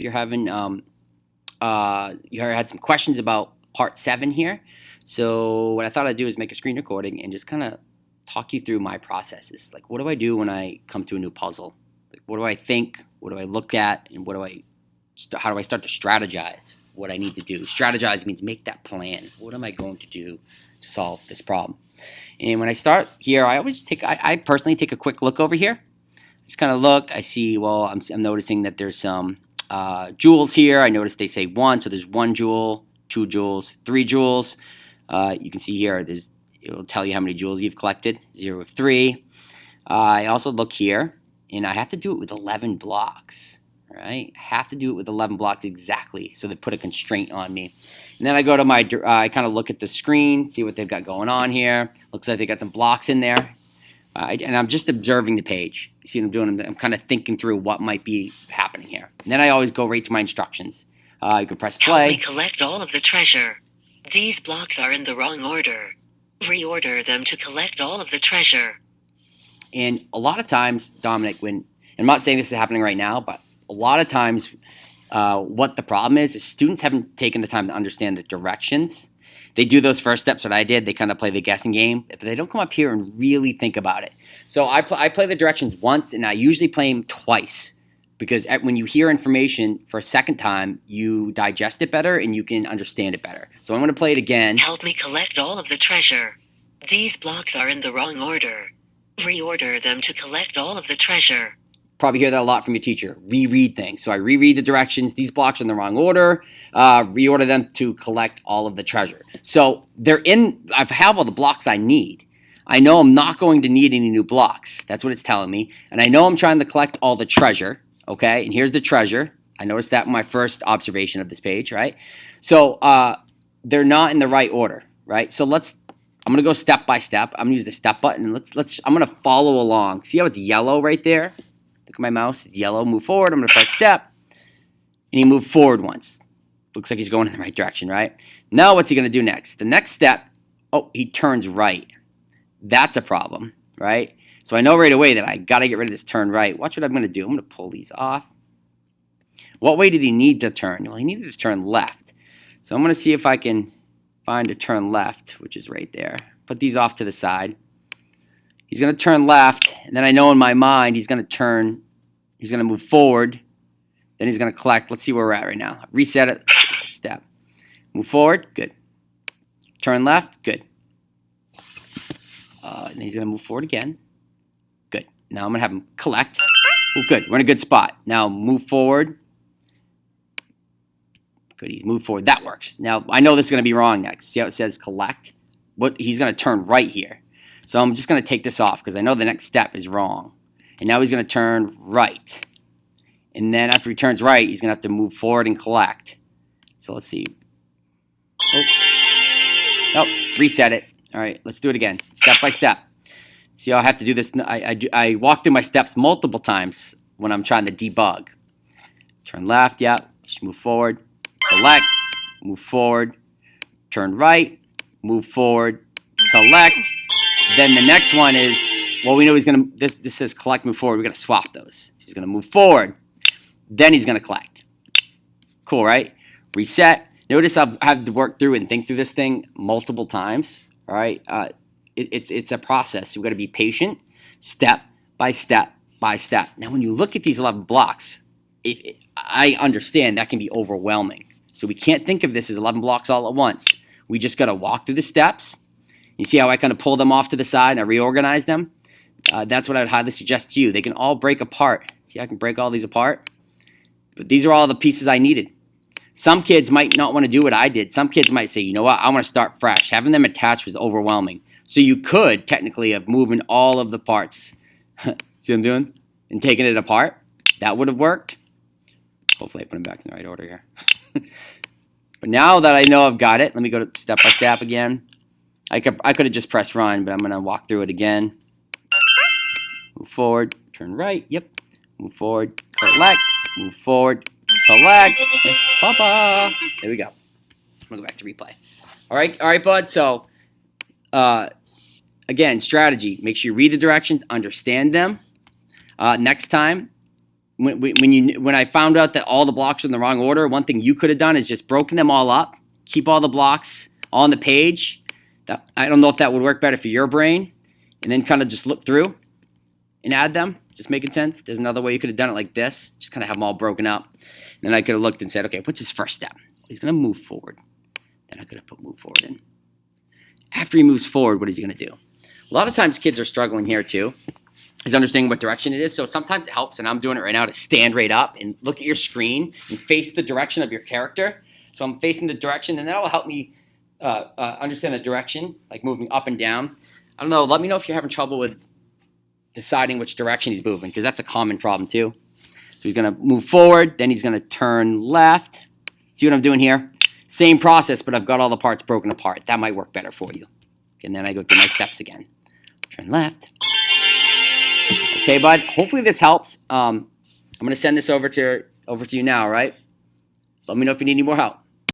You're having you had some questions about part 7 here. So what I thought I'd do is make a screen recording and just kind of talk you through my processes. Like, what do I do when I come to a new puzzle? Like, what do I think? What do I look at? And how do I start to strategize what I need to do? Strategize means make that plan. What am I going to do to solve this problem? And when I start here, I personally take a quick look over here. Just kind of look. I see. Well, I'm noticing that there's some joules here. I noticed they say 1, so there's 1 joule, 2 joules, 3 joules. You can see here, it'll tell you how many joules you've collected, 0 of 3. I also look here, and I have to do it with 11 blocks, right? I have to do it with 11 blocks exactly, so they put a constraint on me. And then I go to I kind of look at the screen, see what they've got going on here. Looks like they got some blocks in there. And I'm just observing the page. You see what I'm doing? I'm kind of thinking through what might be happening here. And then I always go right to my instructions. You can press play. Help me collect all of the treasure. These blocks are in the wrong order. Reorder them to collect all of the treasure. And a lot of times, Dominic, I'm not saying this is happening right now, but a lot of times what the problem is students haven't taken the time to understand the directions. They do those first steps that I did. They kind of play the guessing game, but they don't come up here and really think about it. So I play the directions once, and I usually play them twice because when you hear information for a second time, you digest it better and you can understand it better. So I'm going to play it again. Help me collect all of the treasure. These blocks are in the wrong order. Reorder them to collect all of the treasure. Probably hear that a lot from your teacher. Reread things. So I reread the directions. These blocks are in the wrong order. Reorder them to collect all of the treasure. So I have all the blocks I need. I know I'm not going to need any new blocks. That's what it's telling me. And I know I'm trying to collect all the treasure. Okay, and here's the treasure. I noticed that in my first observation of this page, right? So they're not in the right order, right? So I'm gonna go step by step. I'm gonna use the step button. I'm gonna follow along. See how it's yellow right there? Look at my mouse, it's yellow. Move forward. I'm going to press step. And he moved forward once. Looks like he's going in the right direction, right? Now what's he going to do next? The next step, he turns right. That's a problem, right? So I know right away that I got to get rid of this turn right. Watch what I'm going to do. I'm going to pull these off. What way did he need to turn? Well, he needed to turn left. So I'm going to see if I can find a turn left, which is right there. Put these off to the side. He's going to turn left, and then I know in my mind he's going to move forward, then he's going to collect. Let's see where we're at right now. Reset it, step. Move forward, good. Turn left, good. And he's going to move forward again, good. Now I'm going to have him collect. Oh, good, we're in a good spot. Now move forward. Good, he's moved forward, that works. Now I know this is going to be wrong next. See how it says collect? He's going to turn right here. So I'm just going to take this off because I know the next step is wrong. And now he's going to turn right. And then after he turns right, he's going to have to move forward and collect. So let's see. Reset it. All right, let's do it again, step by step. See how I have to do this? I walk through my steps multiple times when I'm trying to debug. Turn left, yeah. Just move forward, collect, move forward, turn right, move forward, collect. Then the next one is, well, we know he's going to, this says collect, move forward. We're going to swap those. He's going to move forward. Then he's going to collect. Cool, right? Reset. Notice I've had to work through and think through this thing multiple times. All right? It's a process. You've got to be patient, step by step by step. Now, when you look at these 11 blocks, I understand that can be overwhelming. So we can't think of this as 11 blocks all at once. We just got to walk through the steps. You see how I kind of pull them off to the side and I reorganize them? That's what I would highly suggest to you. They can all break apart. See, I can break all these apart. But these are all the pieces I needed. Some kids might not want to do what I did. Some kids might say, you know what, I want to start fresh. Having them attached was overwhelming. So you could technically have moved all of the parts. See what I'm doing? And taking it apart. That would have worked. Hopefully I put them back in the right order here. But now that I know I've got it, let me go to step by step again. I could have just pressed run, but I'm going to walk through it again. Move forward, turn right, yep. Move forward, collect, move forward, collect. Papa. There we go. I'm going to go back to replay. All right, bud. So, again, strategy. Make sure you read the directions, understand them. Next time, when I found out that all the blocks are in the wrong order, one thing you could have done is just broken them all up, keep all the blocks on the page. I don't know if that would work better for your brain, and then kind of just look through and add them. Just making sense? There's another way you could have done it like this. Just kind of have them all broken up. And then I could have looked and said, okay, what's his first step? He's going to move forward. Then I could have put move forward in. After he moves forward, what is he going to do? A lot of times kids are struggling here too, is understanding what direction it is. So sometimes it helps, and I'm doing it right now, to stand right up and look at your screen and face the direction of your character. So I'm facing the direction, and that will help me understand the direction, like moving up and down. I don't know. Let me know if you're having trouble with deciding which direction he's moving, because that's a common problem too. So he's going to move forward, then he's going to turn left. See what I'm doing here? Same process, but I've got all the parts broken apart. That might work better for you. And then I go through my steps again. Turn left. Okay, bud. Hopefully this helps. I'm going to send this over to you now, right? Let me know if you need any more help.